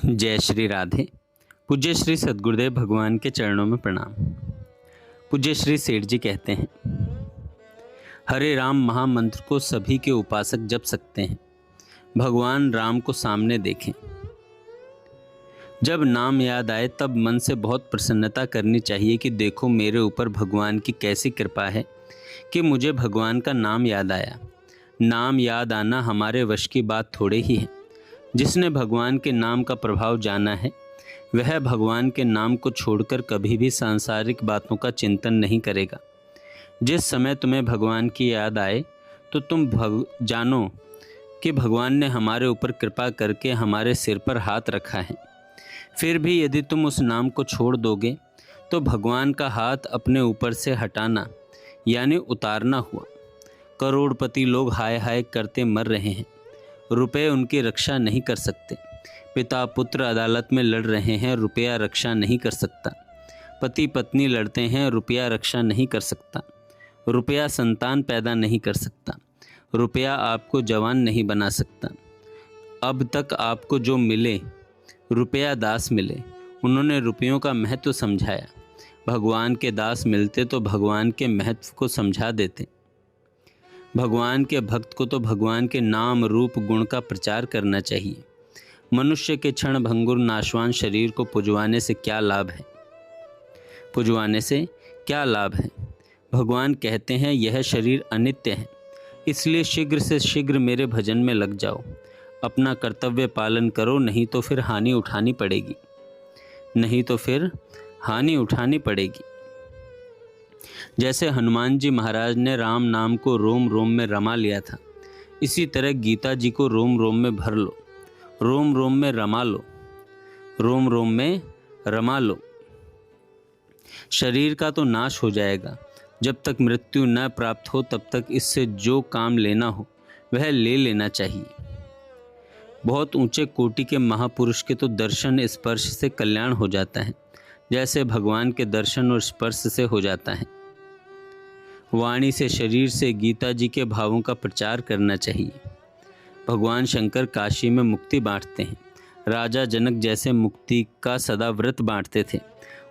जय श्री राधे। पूज्य श्री सद्गुरुदेव भगवान के चरणों में प्रणाम। पूज्य श्री सेठ जी कहते हैं, हरे राम महामंत्र को सभी के उपासक जप सकते हैं, भगवान राम को सामने देखें। जब नाम याद आए तब मन से बहुत प्रसन्नता करनी चाहिए कि देखो मेरे ऊपर भगवान की कैसी कृपा है कि मुझे भगवान का नाम याद आया। नाम याद आना हमारे वश की बात थोड़े ही है। जिसने भगवान के नाम का प्रभाव जाना है वह भगवान के नाम को छोड़कर कभी भी सांसारिक बातों का चिंतन नहीं करेगा। जिस समय तुम्हें भगवान की याद आए तो तुम जानो कि भगवान ने हमारे ऊपर कृपा करके हमारे सिर पर हाथ रखा है। फिर भी यदि तुम उस नाम को छोड़ दोगे तो भगवान का हाथ अपने ऊपर से हटाना यानी उतारना हुआ। करोड़पति लोग हाय हाय करते मर रहे हैं, रुपए उनकी रक्षा नहीं कर सकते। पिता पुत्र अदालत में लड़ रहे हैं, रुपया रक्षा नहीं कर सकता। पति पत्नी लड़ते हैं, रुपया रक्षा नहीं कर सकता। रुपया संतान पैदा नहीं कर सकता। रुपया आपको जवान नहीं बना सकता। अब तक आपको जो मिले रुपया दास मिले, उन्होंने रुपयों का महत्व समझाया। भगवान के दास मिलते तो भगवान के महत्व को समझा देते। भगवान के भक्त को तो भगवान के नाम रूप गुण का प्रचार करना चाहिए। मनुष्य के क्षण भंगुर नाशवान शरीर को पुजवाने से क्या लाभ है? पुजवाने से क्या लाभ है? भगवान कहते हैं यह शरीर अनित्य है, इसलिए शीघ्र से शीघ्र मेरे भजन में लग जाओ। अपना कर्तव्य पालन करो, नहीं तो फिर हानि उठानी पड़ेगी। नहीं तो फिर हानि उठानी पड़ेगी। जैसे हनुमान जी महाराज ने राम नाम को रोम रोम में रमा लिया था, इसी तरह गीता जी को रोम रोम में भर लो, रोम रोम में रमा लो, रोम रोम में रमा लो। शरीर का तो नाश हो जाएगा, जब तक मृत्यु न प्राप्त हो तब तक इससे जो काम लेना हो वह ले लेना चाहिए। बहुत ऊंचे कोटि के महापुरुष के तो दर्शन स्पर्श से कल्याण हो जाता है, जैसे भगवान के दर्शन और स्पर्श से हो जाता है। वाणी से शरीर से गीता जी के भावों का प्रचार करना चाहिए। भगवान शंकर काशी में मुक्ति बांटते हैं। राजा जनक जैसे मुक्ति का सदा व्रत बांटते थे,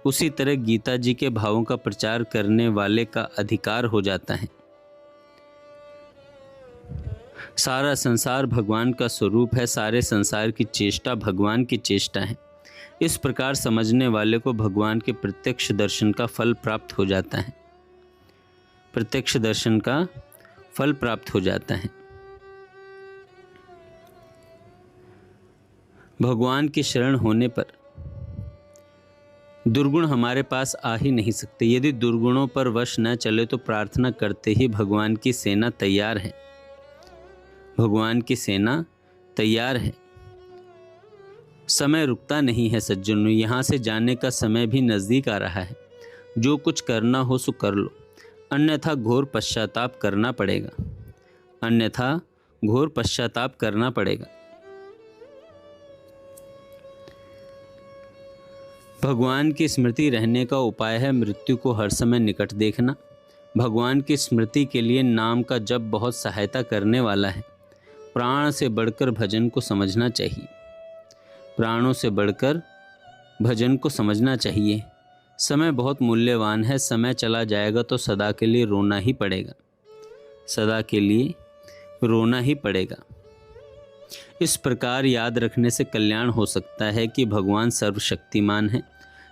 उसी तरह गीता जी के भावों का प्रचार करने वाले का अधिकार हो जाता है। सारा संसार भगवान का स्वरूप है, सारे संसार की चेष्टा भगवान की चेष्टा है। इस प्रकार समझने वाले को भगवान के प्रत्यक्ष दर्शन का फल प्राप्त हो जाता है। प्रत्यक्ष दर्शन का फल प्राप्त हो जाता है। भगवान की शरण होने पर दुर्गुण हमारे पास आ ही नहीं सकते। यदि दुर्गुणों पर वश न चले तो प्रार्थना करते ही भगवान की सेना तैयार है। भगवान की सेना तैयार है। समय रुकता नहीं है सज्जनों, यहाँ से जाने का समय भी नज़दीक आ रहा है। जो कुछ करना हो सो कर लो, अन्यथा घोर पश्चाताप करना पड़ेगा। अन्यथा घोर पश्चाताप करना पड़ेगा। भगवान की स्मृति रहने का उपाय है मृत्यु को हर समय निकट देखना। भगवान की स्मृति के लिए नाम का जप बहुत सहायता करने वाला है। प्राण से बढ़कर भजन को समझना चाहिए। प्राणों से बढ़कर भजन को समझना चाहिए। समय बहुत मूल्यवान है, समय चला जाएगा तो सदा के लिए रोना ही पड़ेगा। सदा के लिए रोना ही पड़ेगा। इस प्रकार याद रखने से कल्याण हो सकता है कि भगवान सर्वशक्तिमान है,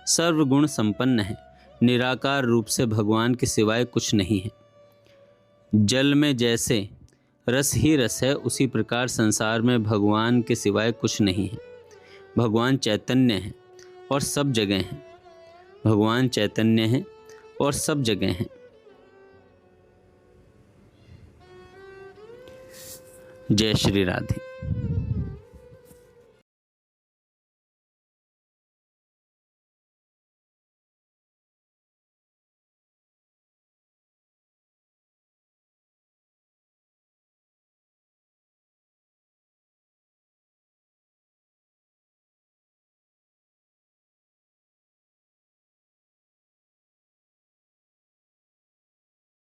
सर्वगुण संपन्न है। निराकार रूप से भगवान के सिवाय कुछ नहीं है। जल में जैसे रस ही रस है, उसी प्रकार संसार में भगवान के सिवाय कुछ नहीं है। भगवान चैतन्य है और सब जगह हैं। भगवान चैतन्य है और सब जगह हैं। जय श्री राधे।